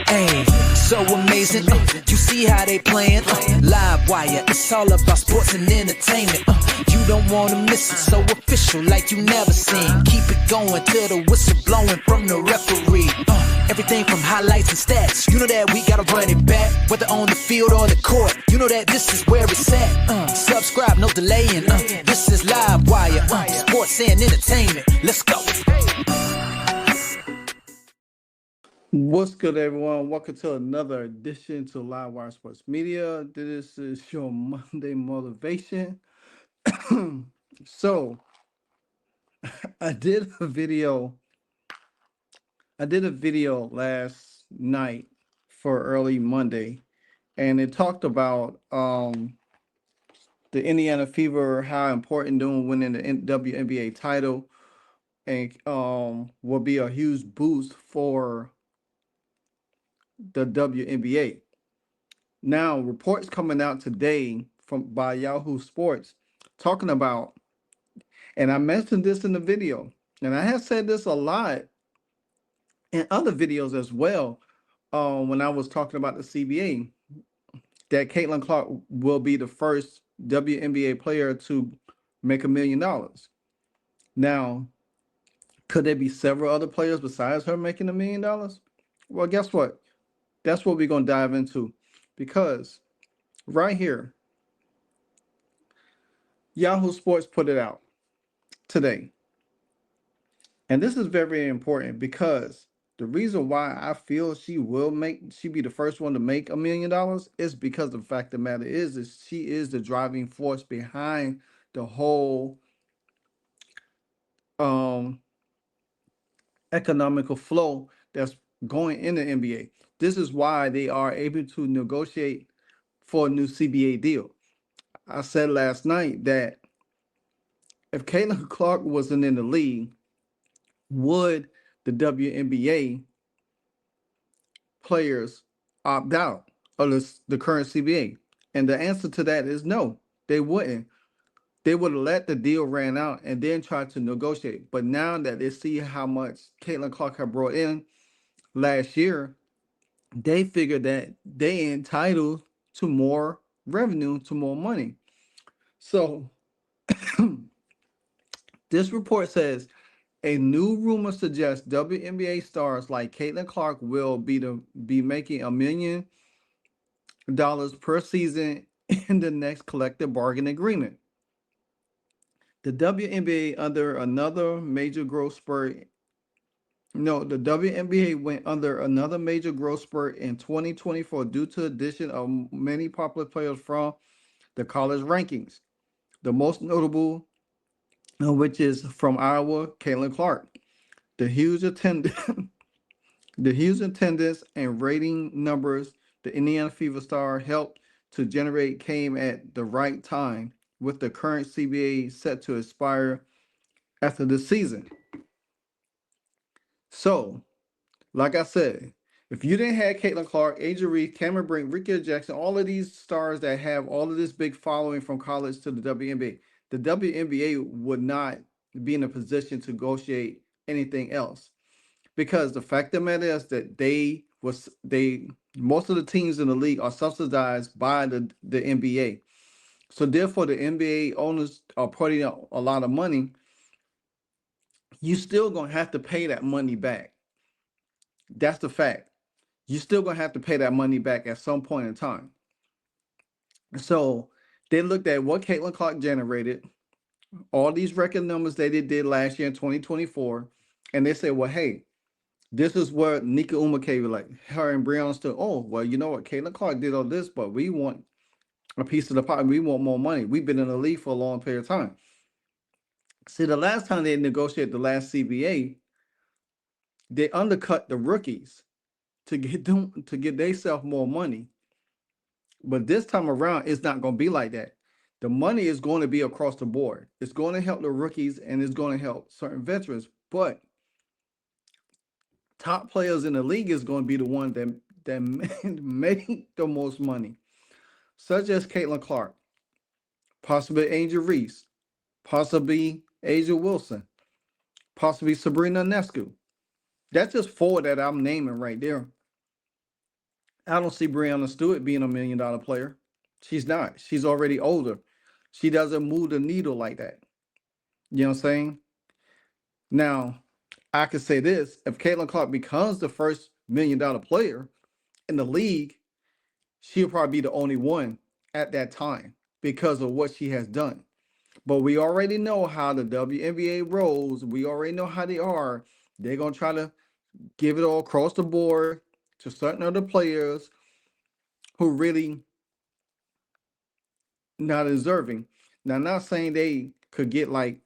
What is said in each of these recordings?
Hey, so amazing. You see how they playing? Live wire, it's all about sports and entertainment. You don't wanna miss it, so official like you never seen. Keep it going till the whistle blowing from the referee. Everything from highlights and stats. You know that we gotta run it back, whether on the field or the court. You know that this is where it's at. Subscribe, no delaying. This is Live Wire, sports and entertainment. Let's go. What's good, everyone? Welcome to another edition to Live Wire Sports Media. This is your Monday motivation. So, I did a video. Last night for early Monday, and it talked about the Indiana Fever, how important doing winning the WNBA title, and will be a huge boost for the WNBA. Now, reports coming out today by Yahoo Sports talking about, and I mentioned this in the video, and I have said this a lot in other videos as well, when I was talking about the CBA, that Caitlin Clark will be the first WNBA player to make $1 million. Now, could there be several other players besides her making $1 million? Well, guess what? That's what we're going to dive into, because right here, Yahoo Sports put it out today. And this is very important, because the reason why I feel she be the first one to make $1 million is because the fact of the matter is she is the driving force behind the whole economical flow that's going in the NBA. This is why they are able to negotiate for a new CBA deal. I said last night that if Caitlin Clark wasn't in the league, would the WNBA players opt out of the current CBA? And the answer to that is no, they wouldn't. They would have let the deal ran out and then tried to negotiate. But now that they see how much Caitlin Clark had brought in last year, they figured that they entitled to more revenue, to more money. So this report says a new rumor suggests WNBA stars like Caitlin Clark will be making $1 million per season in the next collective bargaining agreement. The WNBA under another major growth spurt. No, the WNBA went under another major growth spurt in 2024 due to the addition of many popular players from the college rankings. The most notable of which is from Iowa, Caitlin Clark. The huge attendance and rating numbers the Indiana Fever star helped to generate came at the right time, with the current CBA set to expire after the season. So, like I said, if you didn't have Caitlin Clark, Aja Reese, Cameron Brink, Ricky Jackson, all of these stars that have all of this big following from college to the WNBA would not be in a position to negotiate anything else. Because the fact of the matter is that most of the teams in the league are subsidized by the NBA. So therefore, the NBA owners are putting out a lot of money. You still gonna have to pay that money back. That's the fact. You're still gonna have to pay that money back at some point in time. So they looked at what Caitlin Clark generated, all these record numbers that they did last year in 2024, and they said, well, hey, this is what Nika Umake, like her and Breonna stood. Oh, well, you know what? Caitlin Clark did all this, but we want a piece of the pie. We want more money. We've been in the league for a long period of time. See, the last time they negotiated the last CBA, they undercut the rookies to get themselves more money. But this time around, it's not going to be like that. The money is going to be across the board. It's going to help the rookies and it's going to help certain veterans. But top players in the league is going to be the one that make the most money, such as Caitlin Clark, possibly Angel Reese, possibly Asia Wilson, possibly Sabrina Ionescu. That's just four that I'm naming right there. I don't see Brianna Stewart being $1 million player. She's not. She's already older. She doesn't move the needle like that. You know what I'm saying? Now, I could say this: if Caitlin Clark becomes the first $1 million player in the league, she'll probably be the only one at that time because of what she has done. But we already know how the WNBA rolls. We already know how they are. They're gonna try to give it all across the board to certain other players who really not deserving. Now, I'm not saying they could get like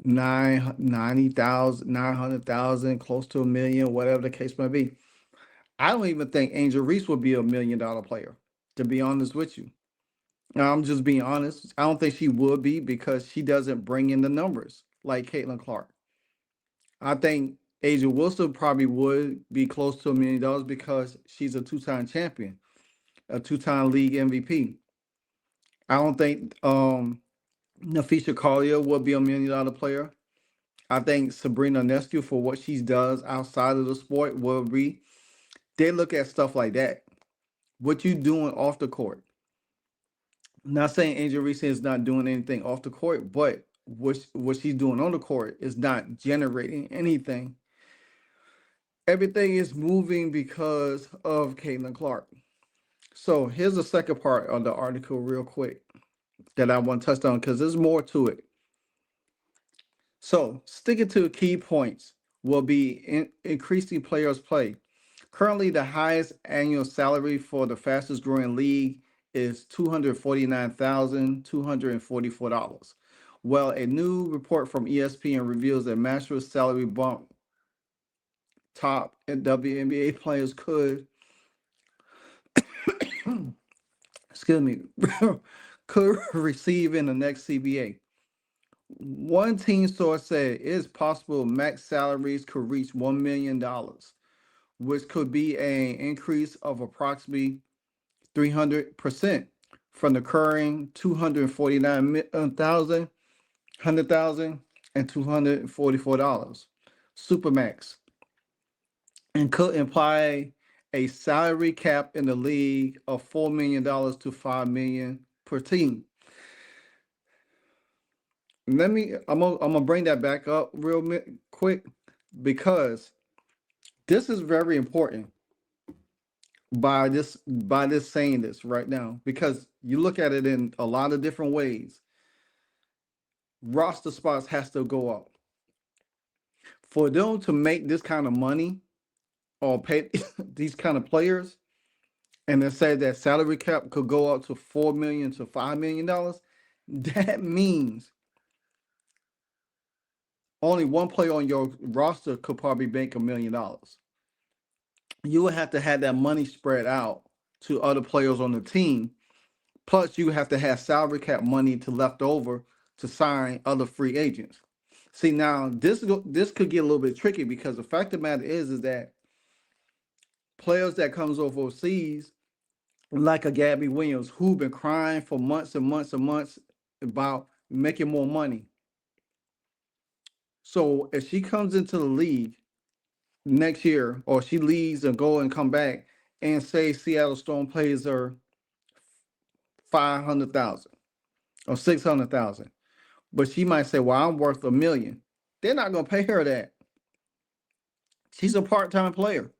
90,000, 900,000, close to 1 million, whatever the case may be. I don't even think Angel Reese would be $1 million player, to be honest with you. Now, I'm just being honest. I don't think she would be because she doesn't bring in the numbers like Caitlin Clark. I think Asia Wilson probably would be close to $1 million because she's a two-time champion, a two-time league MVP. I don't think Nafisha Collier would be $1 million player. I think Sabrina Nescu for what she does outside of the sport will be. They look at stuff like that. What you doing off the court? I'm not saying Angel Reese is not doing anything off the court, but what she's doing on the court is not generating anything. Everything is moving because of Caitlin Clark. So here's the second part of the article, real quick, that I want to touch on because there's more to it. So sticking to key points will be increasing players' play. Currently, the highest annual salary for the fastest growing league is $249,244. Well, a new report from ESPN reveals that master's salary bump top and WNBA players excuse me, could receive in the next CBA. One team source said it is possible max salaries could reach $1 million, which could be an increase of approximately 300% from the current 249,000, 100,000, and $244 supermax, and could imply a salary cap in the league of $4 million to $5 million per team. I'm gonna bring that back up real quick because this is very important by this saying this right now because you look at it in a lot of different ways. Roster spots has to go up for them to make this kind of money or pay these kind of players, and they say that salary cap could go up to $4 million to $5 million. That means only one player on your roster could probably make $1 million. You would have to have that money spread out to other players on the team. Plus, you have to have salary cap money to left over to sign other free agents. See, now this could get a little bit tricky because the fact of the matter is that players that comes overseas, like a Gabby Williams, who've been crying for months and months and months about making more money. So if she comes into the league next year, or she leaves and go and come back, and say Seattle Storm plays her 500,000 or 600,000, but she might say, "Well, I'm worth $1 million." They're not gonna pay her that. She's a part-time player.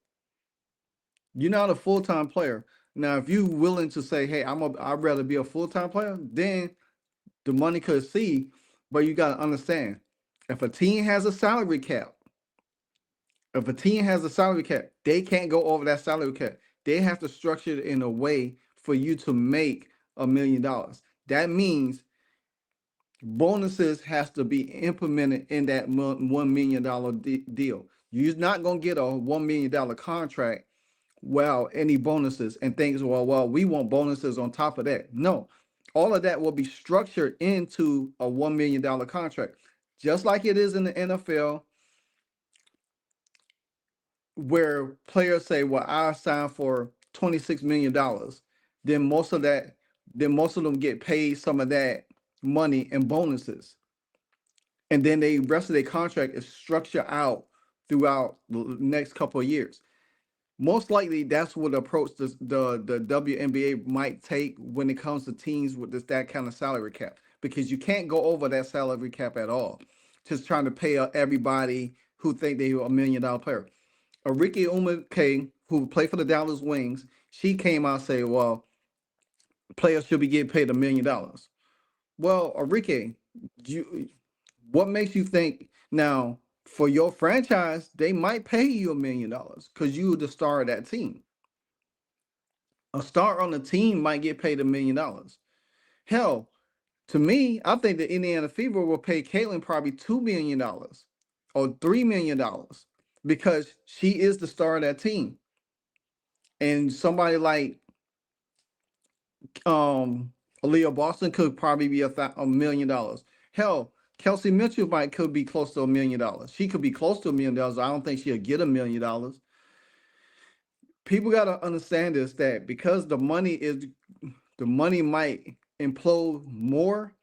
You're not a full-time player. Now, if you're willing to say, "Hey, I'd rather be a full-time player," then the money could see. But you got to understand, if a team has a salary cap, they can't go over that salary cap. They have to structure it in a way for you to make $1 million. That means bonuses has to be implemented in that $1 million deal. You're not gonna get a $1 million contract without any bonuses and things. Well, we want bonuses on top of that. No, all of that will be structured into a $1 million contract, just like it is in the NFL, where players say, "Well, I signed for $26 million." Then most of them get paid some of that money in bonuses, and then the rest of their contract is structured out throughout the next couple of years. Most likely, that's what approach the WNBA might take when it comes to teams with that kind of salary cap, because you can't go over that salary cap at all. Just trying to pay everybody who think they are $1 million player. Arike Umake, who played for the Dallas Wings, she came out and said, "Well, players should be getting paid $1 million." Well, Arike, you, what makes you think now for your franchise they might pay you $1 million because you the star of that team? A star on the team might get paid $1 million. Hell, to me, I think the Indiana Fever will pay Caitlin probably $2 million or $3 million because she is the star of that team. And somebody like Aaliyah Boston could probably be $1 million. Hell, Kelsey Mitchell could be close to $1 million. She could be close to $1 million. I don't think she'll get $1 million. People gotta understand this, that because the money might implode more,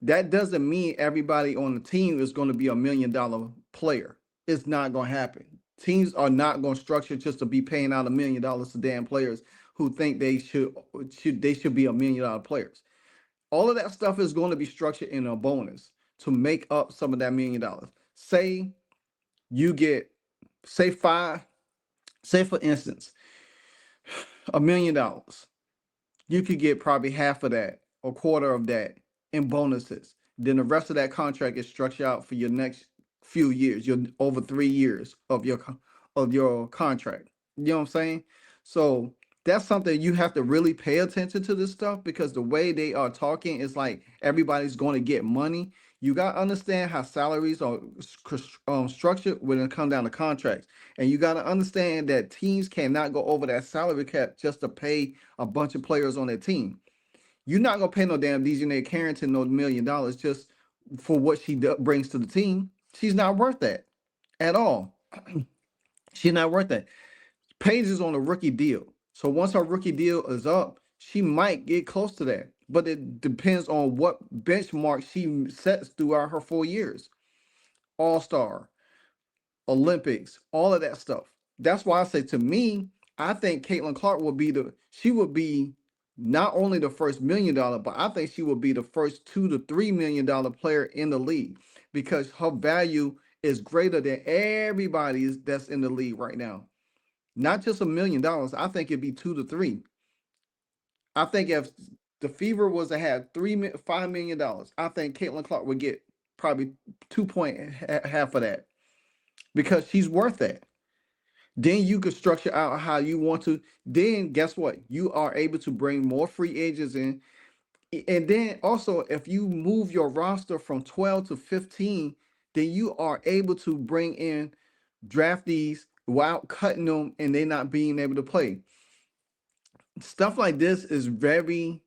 that doesn't mean everybody on the team is going to be $1 million player. It's not going to happen. Teams are not going to structure just to be paying out $1 million to damn players who think they should be $1 million players. All of that stuff is going to be structured in a bonus to make up some of that $1 million. Say you get, say five, say for instance, $1 million. You could get probably half of that or quarter of that in bonuses. Then the rest of that contract is structured out for your next few years, your over 3 years of your contract. You know what I'm saying? So that's something you have to really pay attention to this stuff, because the way they are talking is like everybody's going to get money. You got to understand how salaries are structured when it comes down to contracts. And you got to understand that teams cannot go over that salary cap just to pay a bunch of players on their team. You're not gonna pay no damn Dejanay Carrington no $1 million just for what she brings to the team. She's not worth that at all. She's not worth that. Paige is on a rookie deal, so once her rookie deal is up, she might get close to that. But it depends on what benchmark she sets throughout her 4 years. All star, Olympics, all of that stuff. That's why I say, to me, I think Caitlin Clark would be not only the first $1 million, but I think she would be the first $2 to $3 million player in the league, because her value is greater than everybody that's in the league right now. Not just $1 million. I think it'd be 2 to 3. I think if the Fever was to have $5 million, I think Caitlin Clark would get probably 2 point half of that, because she's worth that. Then you could structure out how you want to. Then guess what? You are able to bring more free agents in. And then also, if you move your roster from 12 to 15, then you are able to bring in draftees without cutting them and they not being able to play. Stuff like this is very,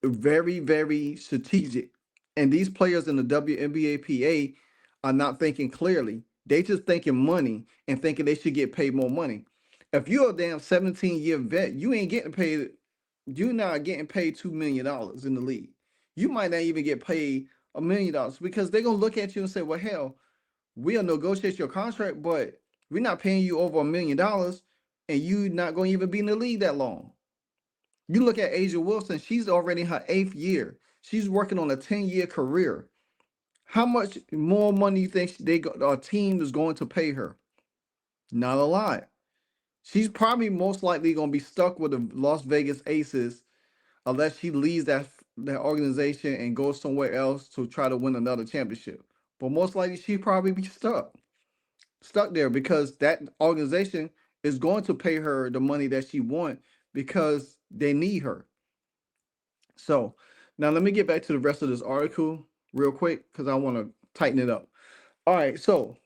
very, very strategic. And these players in the WNBA PA are not thinking clearly. They just thinking money and thinking they should get paid more money. If you're a damn 17-year vet, you ain't getting paid. You're not getting paid $2 million in the league. You might not even get paid $1 million, because they're gonna look at you and say, "Well, hell, we'll negotiate your contract, but we're not paying you over $1 million, and you not gonna even be in the league that long." You look at Asia Wilson; she's already in her 8th year. She's working on a 10-year career. How much more money do you think our team is going to pay her? Not a lot. She's probably most likely going to be stuck with the Las Vegas Aces unless she leaves that organization and goes somewhere else to try to win another championship. But most likely she probably be stuck there, because that organization is going to pay her the money that she wants because they need her. So now let me get back to the rest of this article real quick, because I want to tighten it up. All right, so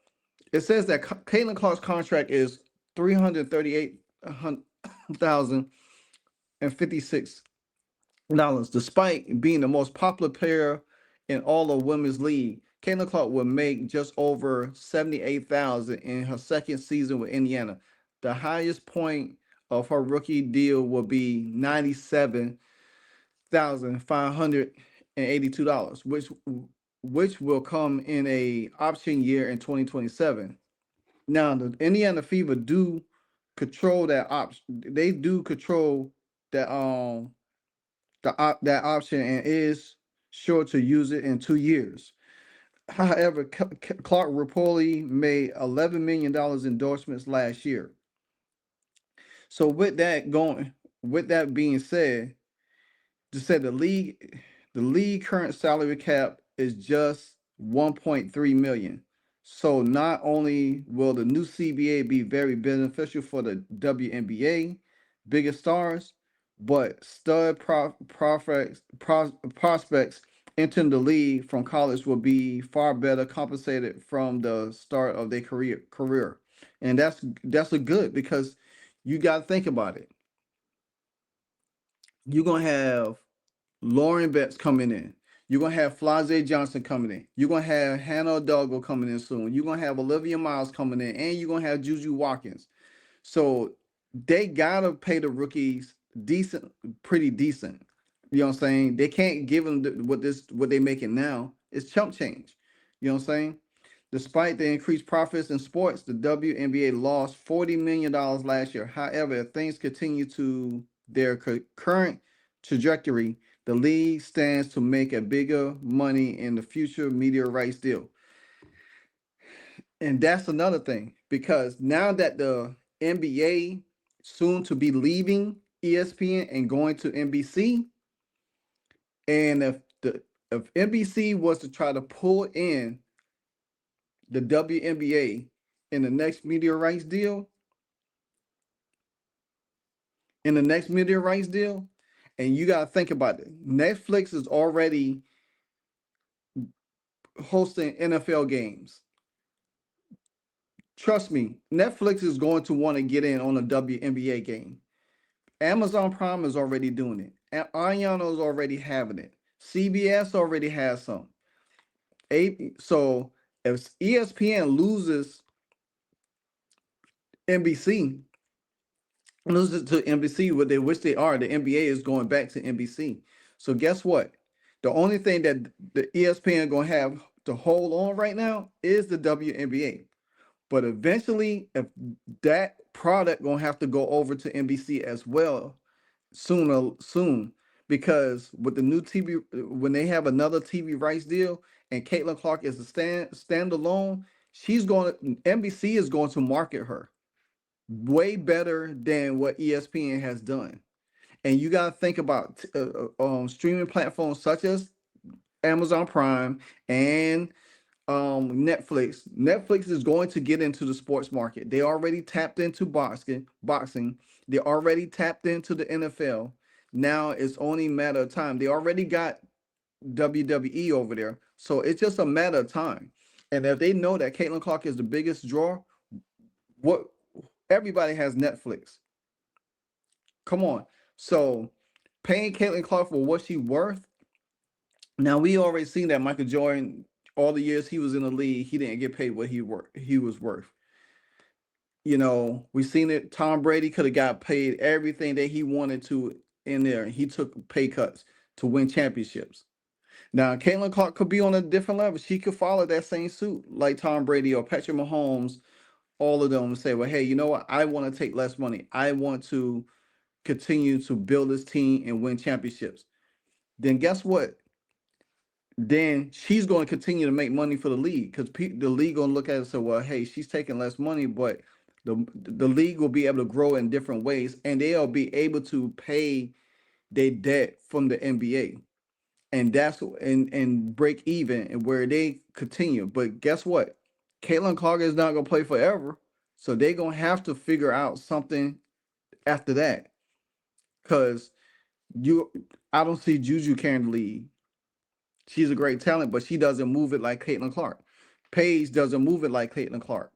it says that Caitlin Clark's contract is $338,056, despite being the most popular player in all of women's league. Caitlin Clark will make just over $78,000 in her second season with Indiana. The highest point of her rookie deal will be $97,582, which will come in a option year in 2027. Now, the Indiana Fever do control that option. They do control that that option and is sure to use it in 2 years. However, Clark reportedly made $11 million endorsements last year. So with that being said, to say the league current salary cap is just 1.3 million. So not only will the new CBA be very beneficial for the WNBA biggest stars, but prospects entering the league from college will be far better compensated from the start of their career. And that's a good, because you got to think about it. You're gonna have Lauren Betts coming in. You're gonna have Flazé Johnson coming in. You're gonna have Hannah Duggal coming in soon. You're gonna have Olivia Miles coming in, and you're gonna have Juju Watkins. So they gotta pay the rookies decent, pretty decent. You know what I'm saying? They can't give them what they making now. It's chump change. You know what I'm saying? Despite the increased profits in sports, the WNBA lost $40 million last year. However, if things continue to their current trajectory, the league stands to make a bigger money in the future media rights deal. And that's another thing, because now that the NBA soon to be leaving ESPN and going to NBC, and if NBC was to try to pull in the WNBA in the next media rights deal, and you got to think about it. Netflix is already hosting NFL games. Trust me, Netflix is going to want to get in on a WNBA game. Amazon Prime is already doing it. And Ariana is already having it. CBS already has some. So if ESPN loses NBC, loses to NBC, which they are, the NBA is going back to NBC. So guess what? The only thing that the ESPN going to have to hold on right now is the WNBA. But eventually, if that product going to have to go over to NBC as well, soon, because with the new TV, when they have another TV rights deal, and Caitlin Clark is a standalone, NBC is going to market her way better than what ESPN has done. And you got to think about streaming platforms such as Amazon Prime and Netflix. Netflix is going to get into the sports market. They already tapped into boxing. They already tapped into the NFL. Now it's only a matter of time. They already got WWE over there. So it's just a matter of time. And if they know that Caitlin Clark is the biggest draw, what everybody has Netflix. Come on. So paying Caitlin Clark for what she's worth. Now we already seen that Michael Jordan, all the years he was in the league, he didn't get paid what he was worth. You know, we seen it. Tom Brady could have got paid everything that he wanted to in there. He took pay cuts to win championships. Now, Caitlin Clark could be on a different level. She could follow that same suit like Tom Brady or Patrick Mahomes, all of them, and say, well, hey, you know what? I want to take less money. I want to continue to build this team and win championships. Then guess what? Then she's going to continue to make money for the league, because the league going to look at it and say, well, hey, she's taking less money, but the league will be able to grow in different ways, and they'll be able to pay their debt from the NBA. And that's and break even, and where they continue. But guess what? Caitlin Clark is not gonna play forever. So they're gonna have to figure out something after that. Cause I don't see Juju carrying the league. She's a great talent, but she doesn't move it like Caitlin Clark. Paige doesn't move it like Caitlin Clark.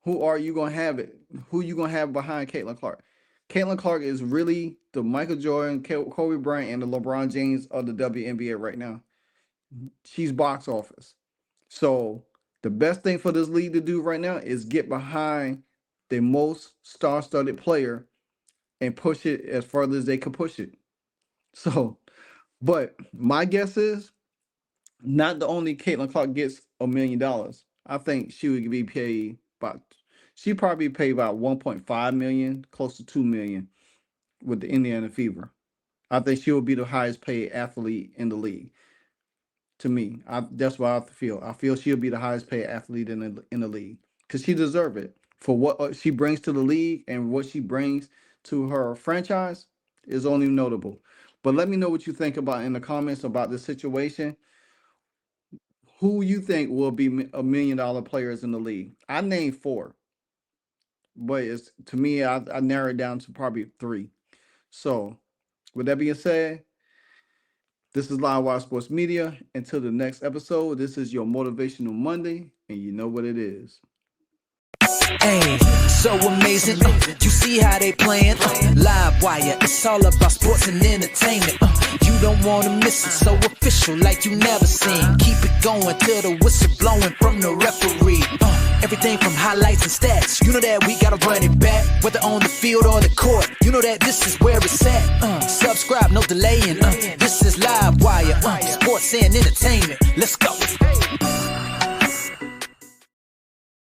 Who are you gonna have it? Who you gonna have behind Caitlin Clark? Caitlin Clark is really the Michael Jordan, Kobe Bryant, and the LeBron James of the WNBA right now. She's box office. So the best thing for this league to do right now is get behind the most star-studded player and push it as further as they can push it. So, but my guess is not the only Caitlin Clark gets $1 million. I think she would be paid about She probably paid about 1.5 million, close to 2 million with the Indiana Fever. I think she will be the highest paid athlete in the league. To me, that's what I feel. I feel she'll be the highest paid athlete in the league because she deserves it for what she brings to the league and what she brings to her franchise is only notable. But let me know what you think about in the comments about this situation. Who you think will be $1 million players in the league? I named four, but it's to me I narrowed it down to probably three. So with that being said, this is Live Wire Sports Media. Until the next episode, this is your Motivational Monday, and you know what it is. Hey, so amazing. You see how they playing? Live wire, it's all about sports and entertainment. You don't wanna miss it, so official like you never seen. Keep it going till the whistle blowing from the referee. Everything from highlights and stats. You know that we gotta run it back, whether on the field or the court. You know that this is where it's at. Subscribe, no delaying. This is Live Wire, sports and entertainment. Let's go.